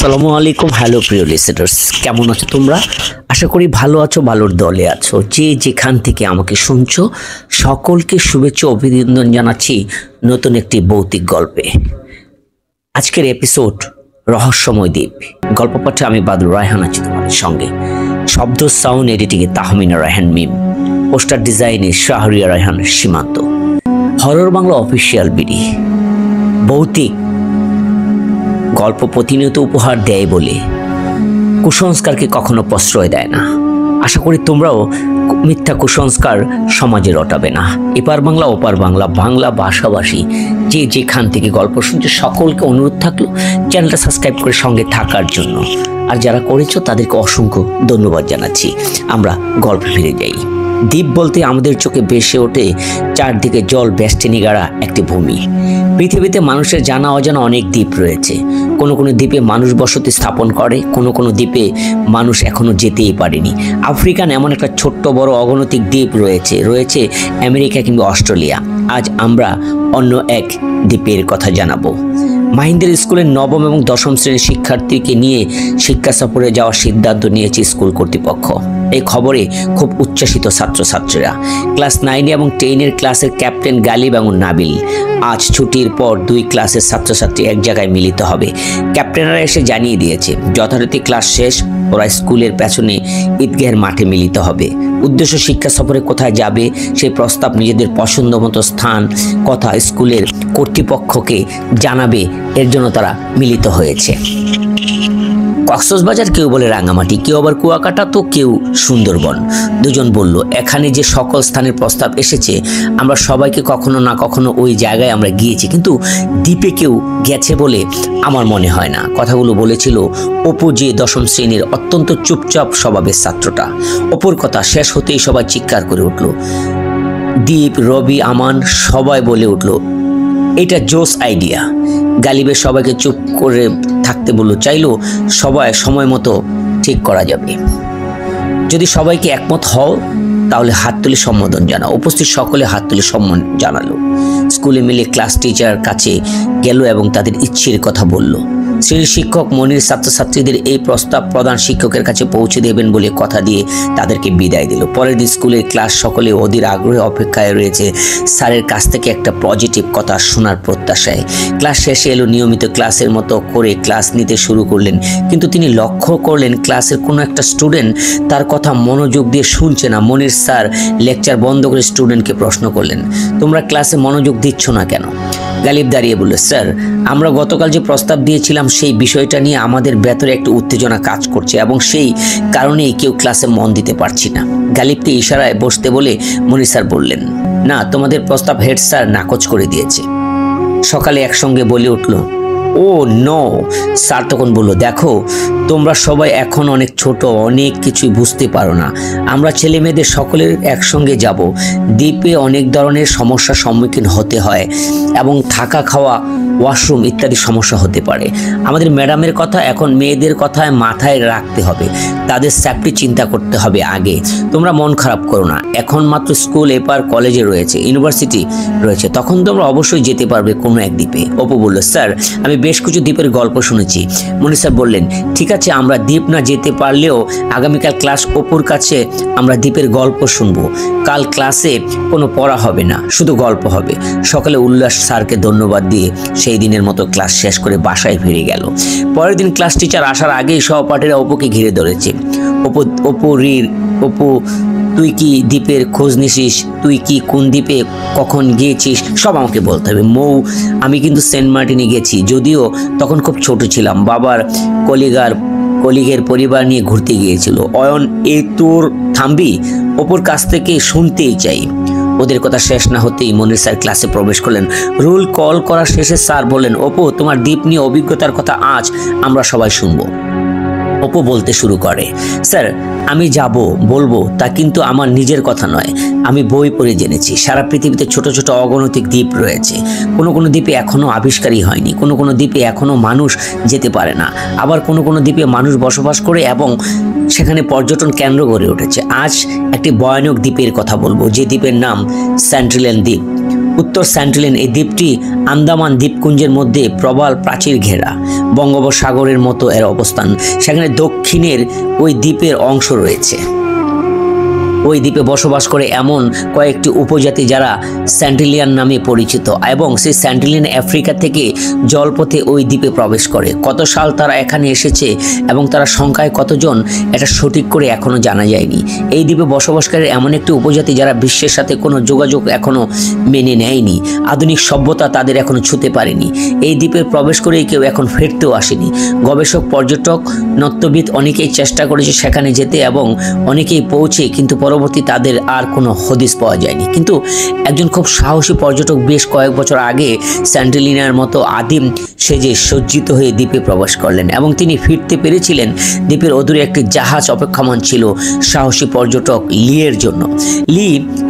আসসালামু আলাইকুম। হ্যালো প্রিয় লিসেনার্স, কেমন আছো তোমরা? আশা করি ভালো আছো, ভালোর দলে আছো। যে যেখান থেকে আমাকে শুনছো সকলকে শুভেচ্ছা অভিনন্দন জানাচ্ছি নতুন একটি ভৌতিক গল্পে। আজকের এপিসোড রহস্যময় দ্বীপ। গল্প পাঠে আমি বাদুর রায়হান আছি তোমাদের সঙ্গে। শব্দ সাউন্ড এডিটিংয়ে তাহমিনা রায়হান মিম, পোস্টার ডিজাইনে শাহরিয়া রায়হান সীমান্ত। Horror Bangla official BD. ভৌতিক গল্প প্রতিনিয়ত উপহার দেয় বলে কুসংস্কারকে কখনো প্রশ্রয় দেয় না। আশা করি তোমরাও মিথ্যা কুসংস্কার সমাজে রটাবে না। এপার বাংলা ওপার বাংলা, বাংলা ভাষাভাষী যে যেখান থেকে গল্প শুনছে সকলকে অনুরোধ থাকলো চ্যানেলটা সাবস্ক্রাইব করে সঙ্গে থাকার জন্য। আর যারা করেছো তাদেরকে অসংখ্য ধন্যবাদ জানাচ্ছি। আমরা গল্পে ফিরে যাই। দ্বীপ বলতে আমাদের চোখে ভেসে ওঠে চারদিকে জল বেষ্টনী গাড়া একটি ভূমি। পৃথিবীতে মানুষের জানা অজানা অনেক দ্বীপ রয়েছে। কোনো কোনো দ্বীপে মানুষ বসতি স্থাপন করে, কোনো কোনো দ্বীপে মানুষ এখনো যেতেই পারেনি। আফ্রিকান এমন একটা ছোট্ট বড় অগণতিক দ্বীপ রয়েছে আমেরিকা কিংবা অস্ট্রেলিয়া। আজ আমরা অন্য এক দ্বীপের কথা জানাবো। মাহিন্দের স্কুলের নবম এবং দশম শ্রেণীর শিক্ষার্থীকে নিয়ে শিক্ষা সফরে যাওয়ার সিদ্ধান্ত নিয়েছে স্কুল কর্তৃপক্ষ। এই খবরে খুব উচ্ছ্বাসিত ছাত্রছাত্রীরা। ক্লাস 9 এবং 10 ক্লাসের ক্যাপ্টেন গালিব এবং নাবিল আজ ছুটির পর দুই ক্লাসের ছাত্রছাত্রী এক জায়গায় মিলিত হবে। ক্যাপ্টেনরা এসে জানিয়ে দিয়েছে যথারীতি ক্লাস শেষ ওরা স্কুলের পেছনে ঈদগাহের মাঠে মিলিত হবে। উদ্দেশ্য শিক্ষা সফরে কোথায় যাবে সেই প্রস্তাব নিজেদের পছন্দ মতো স্থান কথা স্কুলের কর্তৃপক্ষকে জানাবে, এর জন্য তারা মিলিত হয়েছে। কক্সবাজার কেউ বলে রাঙামাটি, কেউ আবার কুয়াকাটা, তো কেউ সুন্দরবন। দুজন বলল এখানে যে সকল স্থানের প্রস্তাব এসেছে আমরা সবাইকে কখনো না কখনো ওই জায়গায় আমরা গিয়েছি, কিন্তু দ্বীপে কেউ গেছে বলে আমার মনে হয় না। কথাগুলো বলেছিল অপু, যে দশম শ্রেণীর অত্যন্ত চুপচাপ স্বভাবের ছাত্রটা। অপুর কথা শেষ হতেই সবাই চিৎকার করে উঠল। দ্বীপ, রবি, আমান সবাই বলে উঠল এটা জোস আইডিয়া। গালিবের সবাইকে চুপ করে থাকতে বলল, চাইলো সবাই সময় মতো ঠিক করা যাবে। যদি সবাইকে একমত হও তাহলে হাত তুলে সম্বোধন জানাও। উপস্থিত সকলে হাত তুলে সম্মান জানালো। স্কুলে মিলে ক্লাস টিচার কাছে গেল এবং তাদের ইচ্ছের কথা বলল। শ্রেণীর শিক্ষক মনির ছাত্রছাত্রীদের এই প্রস্তাব প্রধান শিক্ষকের কাছে পৌঁছে দেবেন বলে কথা দিয়ে তাদেরকে বিদায় দিল। পরের দিন স্কুলের ক্লাস সকলে অধীর আগ্রহে অপেক্ষায় রয়েছে স্যারের কাছ থেকে একটা পজিটিভ কথা শোনার প্রত্যাশায়। ক্লাস শেষে এলো। নিয়মিত ক্লাসের মতো করে ক্লাস নিতে শুরু করলেন, কিন্তু তিনি লক্ষ্য করলেন ক্লাসের কোনো একটা স্টুডেন্ট তার কথা মনোযোগ দিয়ে শুনছে না। মনির স্যার লেকচার বন্ধ করে স্টুডেন্টকে প্রশ্ন করলেন, তোমরা ক্লাসে মনোযোগ দিচ্ছ না কেন? গালিব দাঁড়িয়ে বলল, স্যার আমরা গতকাল যে প্রস্তাব দিয়েছিলাম সেই বিষয়টা নিয়ে আমাদের ভেতরে একটা উত্তেজনা কাজ করছে এবং সেই কারণেই কেউ ক্লাসে মন দিতে পারছি না। গালিবকে ইশারায় বসতে বলে মনির স্যার বললেন, না, তোমাদের প্রস্তাব হেড স্যার নাকচ করে দিয়েছে। সকালে একসঙ্গে বলে উঠল, ও নো। স্যার তখন বলল, দেখো তোমরা সবাই এখন অনেক ছোট, অনেক কিছুই বুঝতে পারো না। আমরা ছেলে মেয়েদের সকলের একসঙ্গে যাব। দ্বীপে অনেক ধরনের সমস্যার সম্মুখীন হতে হয় এবং থাকা, খাওয়া, ওয়াশরুম ইত্যাদি সমস্যা হতে পারে। আমাদের ম্যাডামের কথা এখন মেয়েদের কথায় মাথায় রাখতে হবে, তাদের সেফটি চিন্তা করতে হবে আগে। তোমরা মন খারাপ করো না, এখন মাত্র স্কুল এপার কলেজে রয়েছে, ইউনিভার্সিটি রয়েছে, তখন তোমরা অবশ্যই যেতে পারবে কোনো এক দ্বীপে। অপু বলল, স্যার আমি বেশ কিছু দ্বীপের গল্প শুনেছি। মনির স্যার বললেন, ঠিক আছে, আমরা দ্বীপ না যেতে পারলেও আগামীকাল ক্লাস অপুর কাছে আমরা দ্বীপের গল্প শুনবো। কাল ক্লাসে কোনো পড়া হবে না, শুধু গল্প হবে। সকালে উল্লাস স্যারকে ধন্যবাদ দিয়ে সেই দিনের মতো ক্লাস শেষ করে বাসায় ফিরে গেল। পরের দিন ক্লাস টিচার আসার আগেই সহপাঠীরা অপুকে ঘিরে ধরেছে। অপু তুই কি দ্বীপের খোঁজ নিছিস? তুই কি কোন দ্বীপে কখন গিয়েছিস সব আমাকে বলতে হবে। আমি কিন্তু সেন্ট মার্টিনে গেছি, যদিও তখন খুব ছোট ছিলাম। বাবার কলিগের পরিবার নিয়ে ঘুরতে গিয়েছিল। অয়ন, এই তোর থামবি? অপুর কাছ থেকে শুনতেই চাই। ওদের কথা শেষ না হতেই মনির স্যার ক্লাসে প্রবেশ করলেন। রোল কল করা শেষে স্যার বললেন, অপু তোমার দ্বীপ নিয়ে অভিজ্ঞতার কথা আজ আমরা সবাই শুনবো। অপু বলতে শুরু করে, স্যার আমি বলবো তা কিন্তু আমার নিজের কথা নয়, আমি বই পড়ে জেনেছি সারা পৃথিবীতে ছোট ছোট অগণতিক দ্বীপ রয়েছে। কোনো কোনো দ্বীপে এখনো আবিষ্কারই হয়নি, কোনো কোনো দ্বীপে এখনো মানুষ যেতে পারে না, আবার কোনো কোনো দ্বীপে মানুষ বসবাস করে এবং সেখানে পর্যটন কেন্দ্র গড়ে উঠেছে। আজ একটি ভয়ানক দ্বীপের কথা বলবো, যে দ্বীপের নাম সেন্ট্রালিয়ান দ্বীপ। উত্তর সেন্টিলিয়ান এই দ্বীপটি আন্দামান দ্বীপপুঞ্জের মধ্যে প্রবাল প্রাচীর ঘেরা, বঙ্গোপসাগরের মতো এর অবস্থান। সেখানে দক্ষিণের ওই দ্বীপের অংশ রয়েছে। ওই দ্বীপে বসবাস করে এমন কয়েকটি উপজাতি যারা সেন্টিলিয়ান নামে পরিচিত, এবং সেই সেন্টিলিয়ান আফ্রিকা থেকে জলপথে ওই দ্বীপে প্রবেশ করে। কত সাল তারা এখানে এসেছে এবং তারা সংখ্যায় কতজন এটা সঠিক করে এখনো জানা যায়নি। এই দ্বীপে বসবাসকারী এমন একটি উপজাতি যারা বিশ্বের সাথে কোনো যোগাযোগ এখনো মেনে নেয়নি, আধুনিক সভ্যতা তাদের এখনো ছুঁতে পারেনি। এই দ্বীপে প্রবেশ করেই কেউ এখন ফিরতেও আসেনি। গবেষক, পর্যটক, নত্যবিদ অনেকেই চেষ্টা করেছে সেখানে যেতে এবং অনেকেই পৌঁছে, কিন্তু পরবর্তী তাদের আর কোনো হদিস পাওয়া যায়নি। কিন্তু একজন খুব সাহসী পর্যটক বেশ কয়েক বছর আগে সেন্টিলিয়ানের মতো আদিম সেজে সজ্জিত হয়ে দ্বীপে প্রবেশ করলেন এবং তিনি ফিরতে পেরেছিলেন। দ্বীপের অদূরে একটি জাহাজ অপেক্ষমান ছিল সাহসী পর্যটক লিয়ের জন্য। লি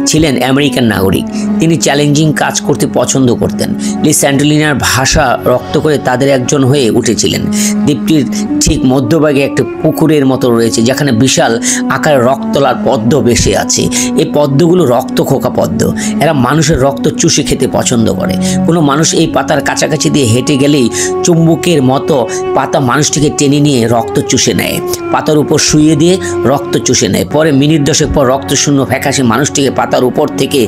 ছিলেন আমেরিকান নাগরিক। তিনি চ্যালেঞ্জিং কাজ করতে পছন্দ করতেন। লি সেন্টিলিয়ানের ভাষা রক্ত করে তাদের একজন হয়ে উঠেছিলেন। দ্বীপটির ঠিক মধ্যভাগে একটা পুকুরের মতো রয়েছে, যেখানে বিশাল আকারের রক্তলাল পদ্ম বেশি আছে। এই পদ্মগুলো রক্ত খোকা পদ্ম। এরা মানুষের রক্ত চুষে খেতে পছন্দ করে। কোনো মানুষ এই পাতার কাছাকাছি দিয়ে হেঁটে গেলেই চুম্বকের মতো পাতা মানুষটিকে টেনে নিয়ে রক্ত চুষে নেয়, পাতার উপর শুইয়ে দিয়ে রক্ত চুষে নেয়। পরে মিনিট 10 পর রক্তশূন্য ফ্যাকাশে মানুষটিকে পাতার উপর থেকে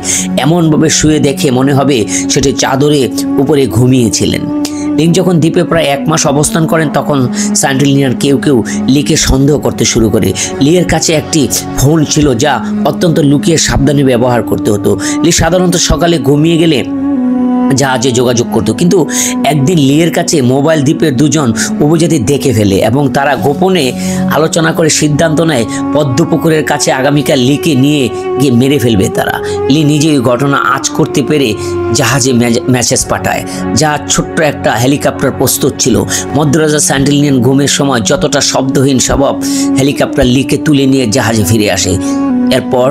এমনভাবে শুয়ে দেখে মনে হবে সেটি চাদরে উপরে ঘুমিয়েছিলেন। লিন যখন দ্বীপে প্রায় 1 মাস অবস্থান করেন তখন সেন্টিলিয়ান কেউ লিকে সন্দেহ করতে শুরু করে। লিয়ের কাছে একটি ফোন ছিল যা অত্যন্ত লুকিয়ে সাবধানে ব্যবহার করতে হতো। লি সাধারণত সকালে ঘুমিয়ে গেলে জাহাজে যোগাযোগ করত, কিন্তু একদিন লিয়ের কাছে মোবাইল দ্বীপের 2জন উপজাতি দেখে ফেলে এবং তারা গোপনে আলোচনা করে সিদ্ধান্ত নেয় পদ্মপুকুরের কাছে আগামীকাল লিকে নিয়ে গিয়ে মেরে ফেলবে তারা। লি নিজে ওই ঘটনা আঁচ করতে পেরে জাহাজে মেসেজ পাঠায়। জাহাজ ছোট্ট একটা হেলিকপ্টার প্রস্তুত ছিল। মধ্যরাজা সেন্টিলিয়ান ঘুমের সময় যতটা শব্দহীন স্বভাব, হেলিকপ্টার লিকে তুলে নিয়ে জাহাজে ফিরে আসে। এরপর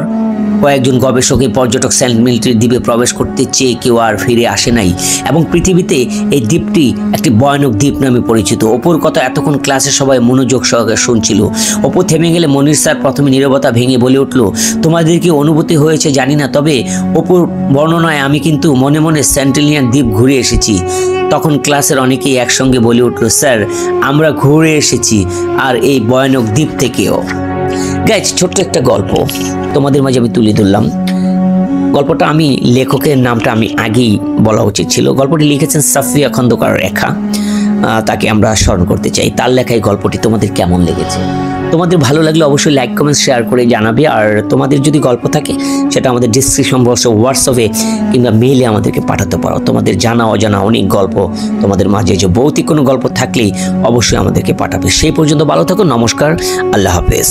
কয়েকজন গবেষক এই পর্যটক সেন্ট মিল্টির দ্বীপে প্রবেশ করতে চেয়ে কেউ আর ফিরে আসে নাই এবং পৃথিবীতে এই দ্বীপটি একটি ভয়ানক দ্বীপ নামে পরিচিত। অপুর কথা এতক্ষণ ক্লাসে সবাই মনোযোগ সহকারে শুনছিল। অপু থেমে গেলে মনির স্যার প্রথমে নীরবতা ভেঙে বলে উঠল, তোমাদের কি অনুভূতি হয়েছে জানি না, তবে অপুর বর্ণনায় আমি কিন্তু মনে মনে সেন্টিলিয়ান দ্বীপ ঘুরে এসেছি। তখন ক্লাসের অনেকেই একসঙ্গে বলে উঠল, স্যার আমরা ঘুরে এসেছি, আর এই ভয়ানক দ্বীপ থেকেও। গাইজ, ছোট্ট একটা গল্প তোমাদের মাঝে আমি তুলে ধরলাম। গল্পটা আমি লেখকের নামটা আমি আগেই বলা উচিত ছিল। গল্পটি লিখেছেন সাফিয়া খন্দকার রেখা, তাকে আমরা স্মরণ করতে চাই। তার লেখায় গল্পটি তোমাদের কেমন লেগেছে? তোমাদের ভালো লাগলে অবশ্যই লাইক, কমেন্ট, শেয়ার করে জানাবে। আর তোমাদের যদি গল্প থাকে সেটা আমাদের ডিসক্রিপশন বক্সে, হোয়াটসঅ্যাপে কিংবা মেইলে আমাদেরকে পাঠাতে পারো। তোমাদের জানা অজানা অনেক গল্প তোমাদের মাঝে, যে ভৌতিক কোনো গল্প থাকলেই অবশ্যই আমাদেরকে পাঠাবে। সেই পর্যন্ত ভালো থাকো। নমস্কার, আল্লাহ হাফেজ।